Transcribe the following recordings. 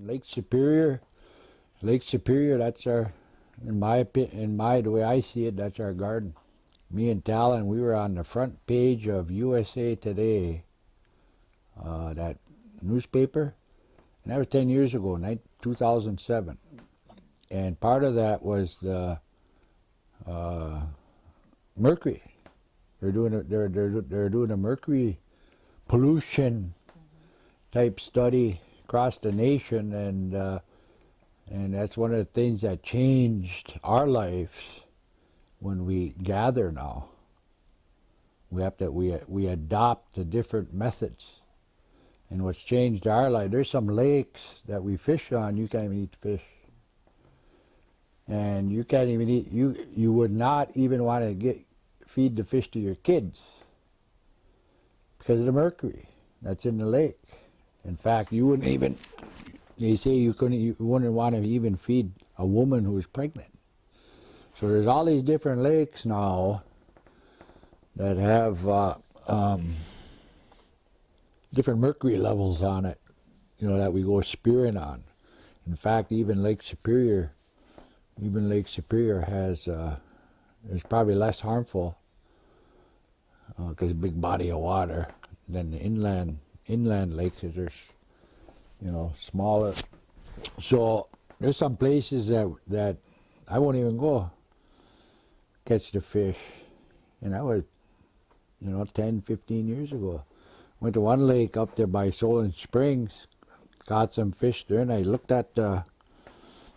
Lake Superior, that's our, in my opinion, the way I see it, that's our garden. Me and Talon, we were on the front page of USA Today, that newspaper, and that was 10 years ago, 2007. And part of that was the mercury. They're doing a mercury pollution type study across the nation, and that's one of the things that changed our lives when we gather now. We adopt the different methods, and what's changed our life. There's some lakes that we fish on. You can't even eat fish, and you can't even eat. You would not even want to feed the fish to your kids because of the mercury that's in the lake. In fact, you wouldn't even. They say you wouldn't want to even feed a woman who's pregnant. So there's all these different lakes now that have different mercury levels on it, that we go spearing on. In fact, even Lake Superior has is probably less harmful because a big body of water than the inland lakes. There's smaller. So there's some places that I won't even go catch the fish. And that was 10, 15 years ago. Went to one lake up there by Solon Springs, caught some fish there, and I looked at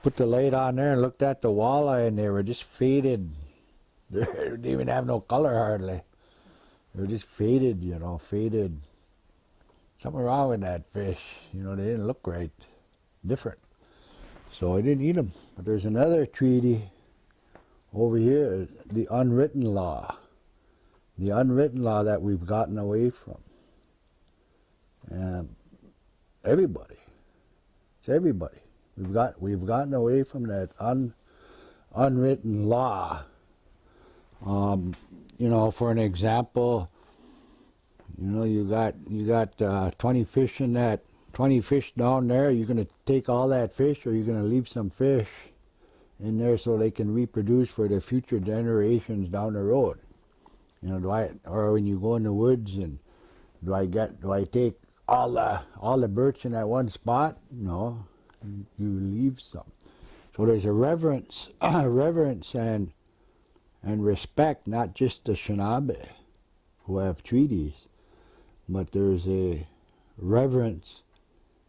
put the light on there and looked at the walleye, and they were just faded. They didn't even have no color hardly. They were just faded, faded. Something wrong with that fish. They didn't look right, different. So I didn't eat them. But there's another treaty over here, the unwritten law. The unwritten law that we've gotten away from. Everybody. It's everybody. We've gotten away from that unwritten law. For an example, you got 20 fish in that, 20 fish down there. You're going to take all that fish, or you're going to leave some fish in there so they can reproduce for the future generations down the road. Or when you go in the woods, and do I take all the birds in that one spot? No, you leave some. So there's a reverence and respect, not just the Anishinaabe who have treaties, but there's a reverence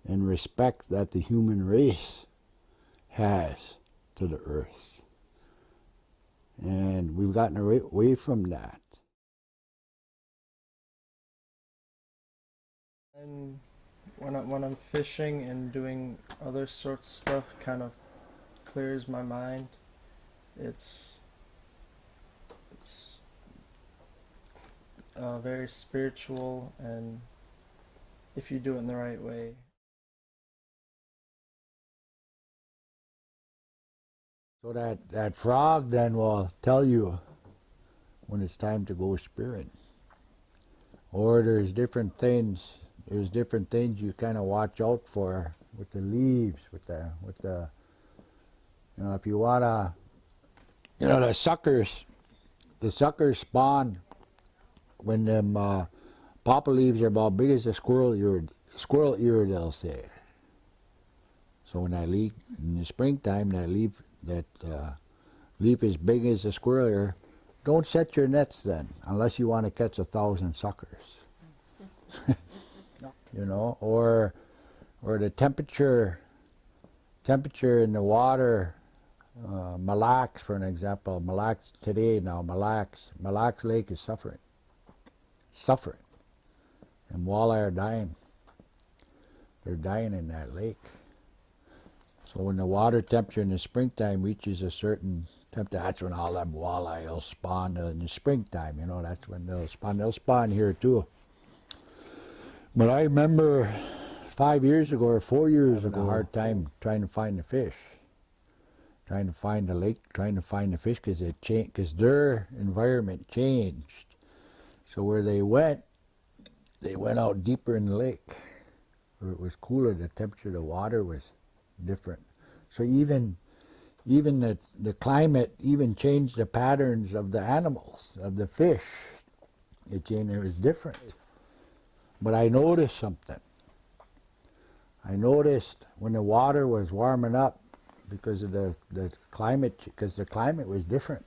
and respect that the human race has to the earth. And we've gotten away from that. And when I'm fishing and doing other sorts of stuff, kind of clears my mind. It's very spiritual, and if you do it in the right way. So that frog then will tell you when it's time to go spearing. Or there's different things you kind of watch out for with the leaves, with the if you wanna, the suckers spawn when them papa leaves are about big as a squirrel ear, they'll say. So when that leaf in the springtime, that leaf is big as a squirrel ear, don't set your nets then, unless you want to catch 1,000 suckers. Or the temperature in the water. Mille Lacs, for an example, Mille Lacs today now, Mille Lacs Lake is suffering, and walleye are dying. They're dying in that lake. So when the water temperature in the springtime reaches a certain temperature, that's when all them walleye will spawn in the springtime. That's when they'll spawn. They'll spawn here too. But I remember 5 years ago or 4 years ago, a hard time trying to find the fish. Trying to find the lake, trying to find the fish, because their environment changed. So where they went out deeper in the lake, where it was cooler. The temperature of the water was different. So even the climate even changed the patterns of the animals, of the fish. It changed, it was different. But I noticed something. I noticed when the water was warming up because of the climate, because the climate was different.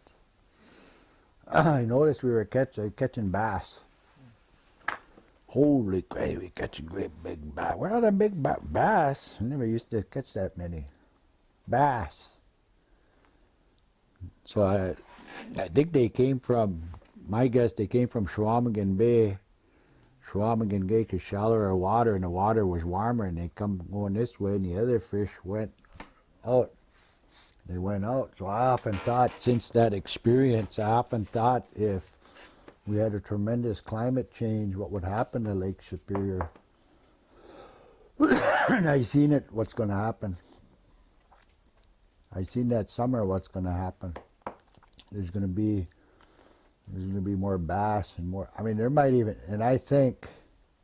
I noticed we were catching bass. Holy crap, we catching great big bass. Where are the big bass? I never used to catch that many bass. So I think they came from, my guess, they came from Chequamegon Bay. Chequamegon Bay is shallower water, and the water was warmer, and they come going this way, and the other fish went out. They went out. So I often thought, since that experience, I often thought if we had a tremendous climate change, what would happen to Lake Superior? And I seen it, what's going to happen. I seen that summer what's going to happen. There's going to be more bass and more. I mean, there might even, and I think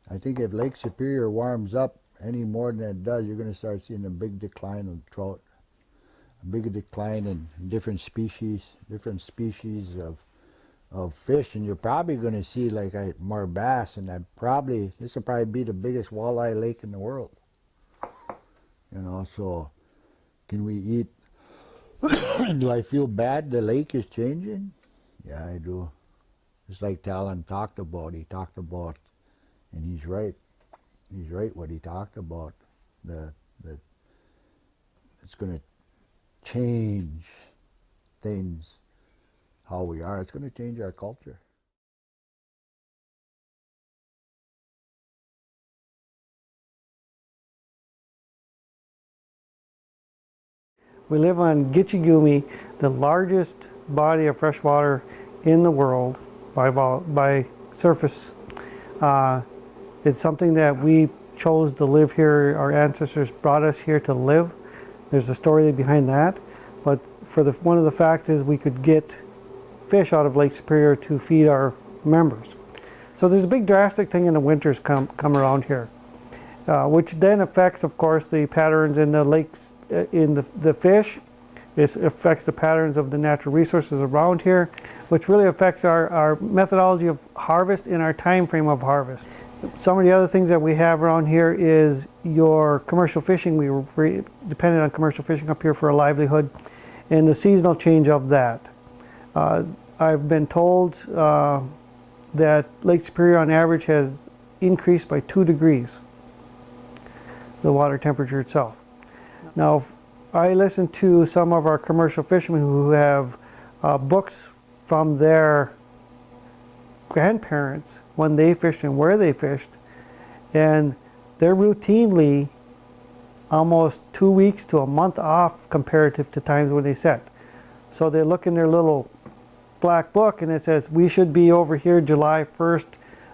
if Lake Superior warms up any more than it does, you're going to start seeing a big decline in trout, a big decline in different species of fish, and you're probably going to see like more bass, and this will probably be the biggest walleye lake in the world. You know, so can we eat? Do I feel bad the lake is changing? Yeah, I do. Just like Talon talked about. He talked about, and he's right. He's right what he talked about. It's going to change things, how we are. It's going to change our culture. We live on Gitche Gumee, the largest body of fresh water in the world by surface. It's something that we chose to live here. Our ancestors brought us here to live. There's a story behind that. But one of the facts is we could get fish out of Lake Superior to feed our members. So there's a big drastic thing in the winters come around here, which then affects, of course, the patterns in the lakes, in the fish. It affects the patterns of the natural resources around here, which really affects our methodology of harvest and our time frame of harvest. Some of the other things that we have around here is your commercial fishing. We were dependent on commercial fishing up here for a livelihood, and the seasonal change of that. I've been told that Lake Superior on average has increased by 2 degrees, the water temperature itself. Now, I listen to some of our commercial fishermen who have books from their grandparents when they fished and where they fished, and they're routinely almost 2 weeks to a month off comparative to times when they set. So they look in their little black book and it says, we should be over here July 1st.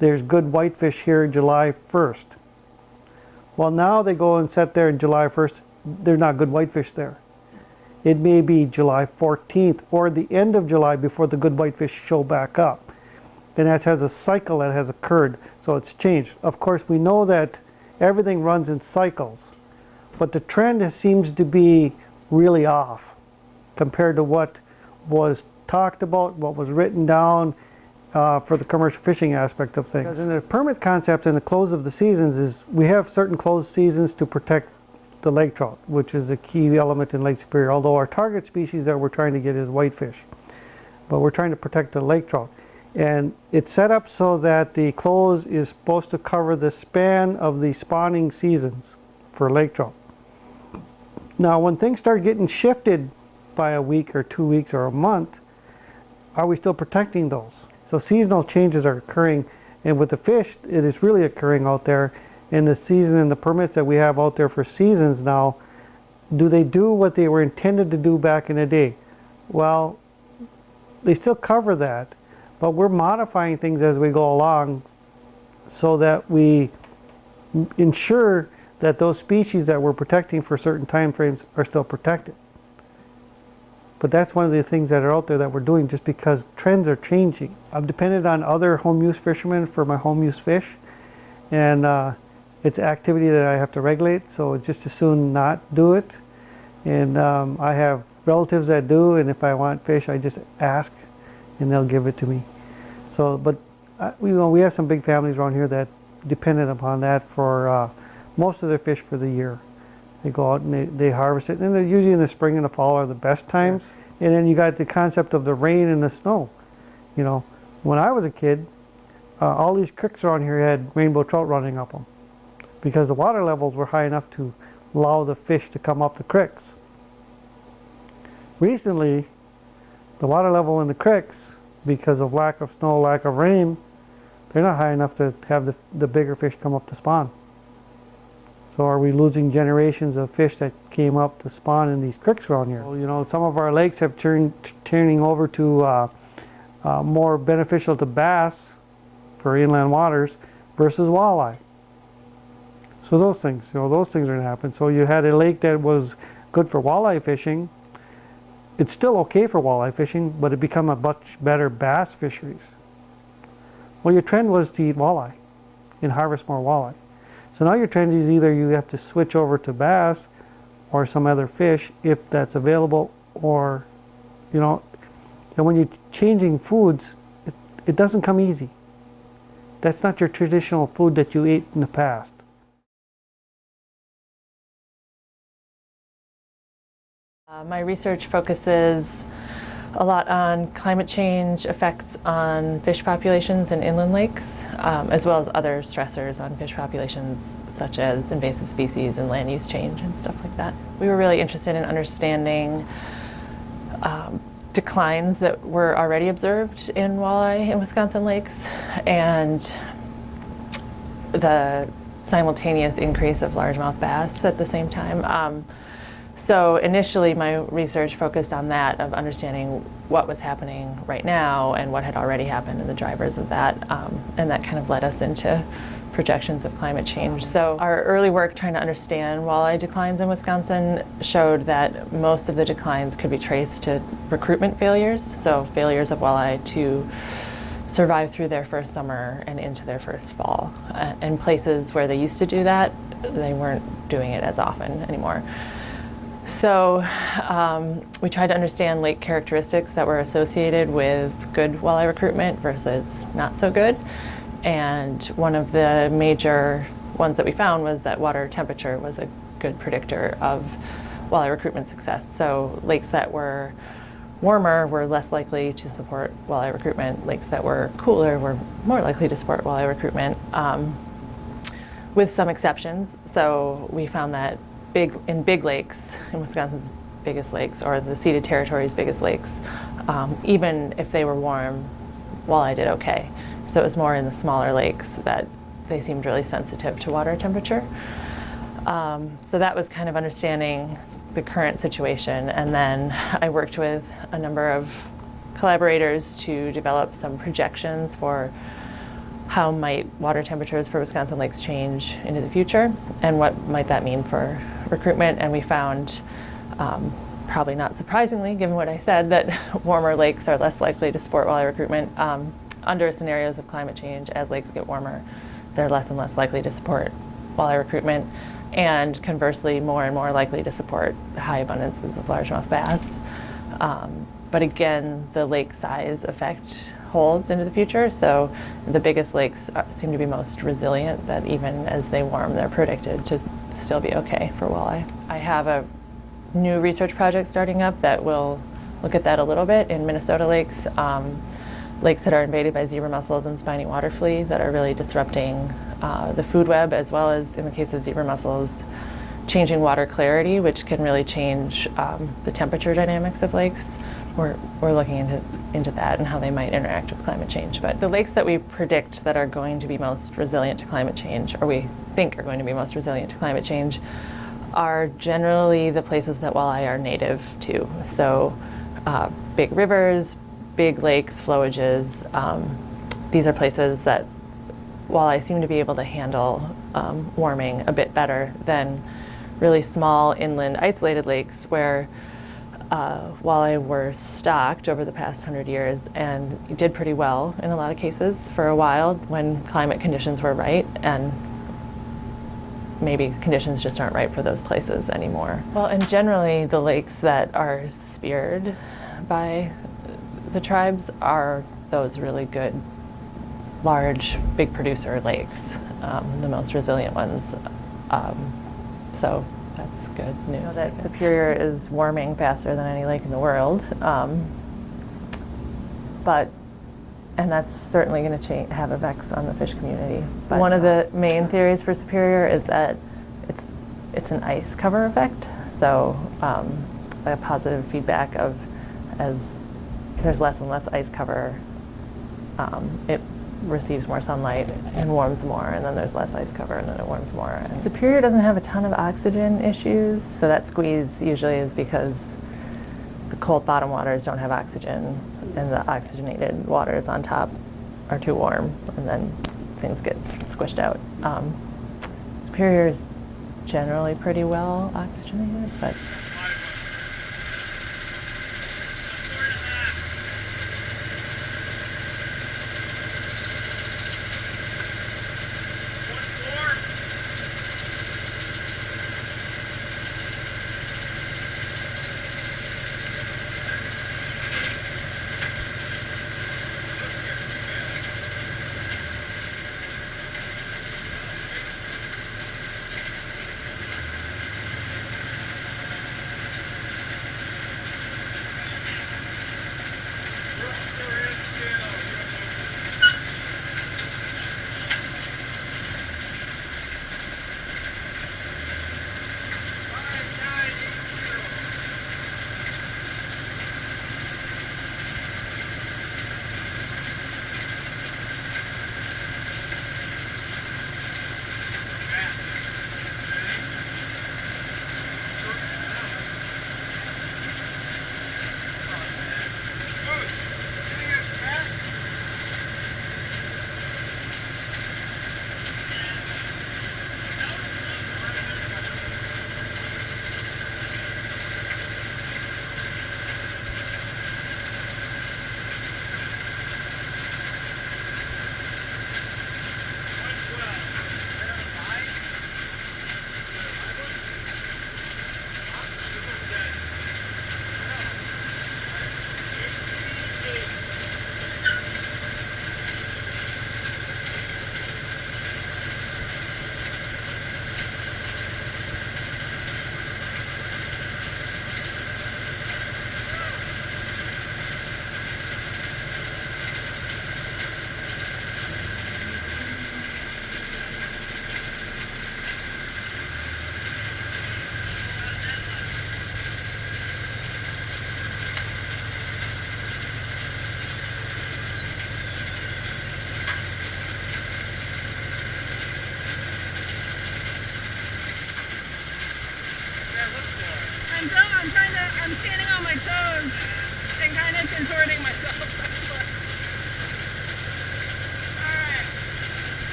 There's good whitefish here July 1st. Well, now they go and set there in July 1st. There's not good whitefish there. It may be July 14th or the end of July before the good whitefish show back up. And that has a cycle that has occurred, so it's changed. Of course, we know that everything runs in cycles, but the trend seems to be really off compared to what was talked about, what was written down for the commercial fishing aspect of things. Because in the permit concept and the close of the seasons is we have certain closed seasons to protect the lake trout, which is a key element in Lake Superior, although our target species that we're trying to get is whitefish. But we're trying to protect the lake trout. And it's set up so that the close is supposed to cover the span of the spawning seasons for lake trout. Now, when things start getting shifted by a week or 2 weeks or a month, are we still protecting those? So seasonal changes are occurring, and with the fish, it is really occurring out there. In the season and the permits that we have out there for seasons now, do they do what they were intended to do back in the day? Well, they still cover that, but we're modifying things as we go along so that we ensure that those species that we're protecting for certain time frames are still protected. But that's one of the things that are out there that we're doing just because trends are changing. I'm dependent on other home use fishermen for my home use fish, and it's activity that I have to regulate, so just as soon not do it. And I have relatives that do, and if I want fish, I just ask, and they'll give it to me. So, but we have some big families around here that dependent upon that for most of their fish for the year. They go out and they harvest it, and they're usually in the spring and the fall are the best times. And then you got the concept of the rain and the snow. You know, when I was a kid, all these creeks around here had rainbow trout running up them because the water levels were high enough to allow the fish to come up the creeks. Recently, the water level in the creeks, because of lack of snow, lack of rain, they're not high enough to have the bigger fish come up to spawn. So are we losing generations of fish that came up to spawn in these creeks around here? Well, you know, some of our lakes have turning over to more beneficial to bass for inland waters versus walleye. So those things, you know, those things are going to happen. So you had a lake that was good for walleye fishing. It's still okay for walleye fishing, but it become a much better bass fisheries. Well, your trend was to eat walleye and harvest more walleye. So now your trend is either you have to switch over to bass or some other fish if that's available, or, you know, and when you're changing foods, it doesn't come easy. That's not your traditional food that you ate in the past. My research focuses a lot on climate change effects on fish populations in inland lakes, as well as other stressors on fish populations, such as invasive species and land use change and stuff like that. We were really interested in understanding declines that were already observed in walleye in Wisconsin lakes and the simultaneous increase of largemouth bass at the same time. So initially my research focused on that, of understanding what was happening right now and what had already happened and the drivers of that, and that kind of led us into projections of climate change. So our early work trying to understand walleye declines in Wisconsin showed that most of the declines could be traced to recruitment failures, so failures of walleye to survive through their first summer and into their first fall. In places where they used to do that, they weren't doing it as often anymore. So we tried to understand lake characteristics that were associated with good walleye recruitment versus not so good. And one of the major ones that we found was that water temperature was a good predictor of walleye recruitment success. So lakes that were warmer were less likely to support walleye recruitment. Lakes that were cooler were more likely to support walleye recruitment, with some exceptions. So we found that in big lakes, in Wisconsin's biggest lakes, or the ceded territory's biggest lakes, even if they were warm, walleye did okay. So it was more in the smaller lakes that they seemed really sensitive to water temperature. So that was kind of understanding the current situation. And then I worked with a number of collaborators to develop some projections for how might water temperatures for Wisconsin lakes change into the future, and what might that mean for recruitment. And we found, probably not surprisingly given what I said, that warmer lakes are less likely to support walleye recruitment. Under scenarios of climate change, as lakes get warmer, they're less and less likely to support walleye recruitment, and conversely more and more likely to support high abundances of largemouth bass. But again, the lake size effect holds into the future, so the biggest lakes seem to be most resilient, that even as they warm, they're predicted to still be okay for walleye. I have a new research project starting up that will look at that a little bit in Minnesota lakes, lakes that are invaded by zebra mussels and spiny water flea that are really disrupting the food web, as well as, in the case of zebra mussels, changing water clarity, which can really change the temperature dynamics of lakes. We're looking into that and how they might interact with climate change. But the lakes that we predict that are going to be most resilient to climate change, or we think are going to be most resilient to climate change, are generally the places that walleye are native to. So big rivers, big lakes, flowages. These are places that walleye seem to be able to handle warming a bit better than really small inland isolated lakes where walleye were stocked over the past 100 years and did pretty well in a lot of cases for a while when climate conditions were right, and maybe conditions just aren't right for those places anymore. Well, and generally the lakes that are speared by the tribes are those really good, large, big producer lakes, the most resilient ones. So that's good news. You know, that Superior is warming faster than any lake in the world, and that's certainly going to have effects on the fish community. But one of the main theories for Superior is that it's an ice cover effect. So a positive feedback of as there's less and less ice cover, it receives more sunlight and warms more, and then there's less ice cover and then it warms more. And Superior doesn't have a ton of oxygen issues, so that squeeze usually is because the cold bottom waters don't have oxygen and the oxygenated waters on top are too warm, and then things get squished out. Superior is generally pretty well oxygenated, but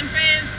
Andres.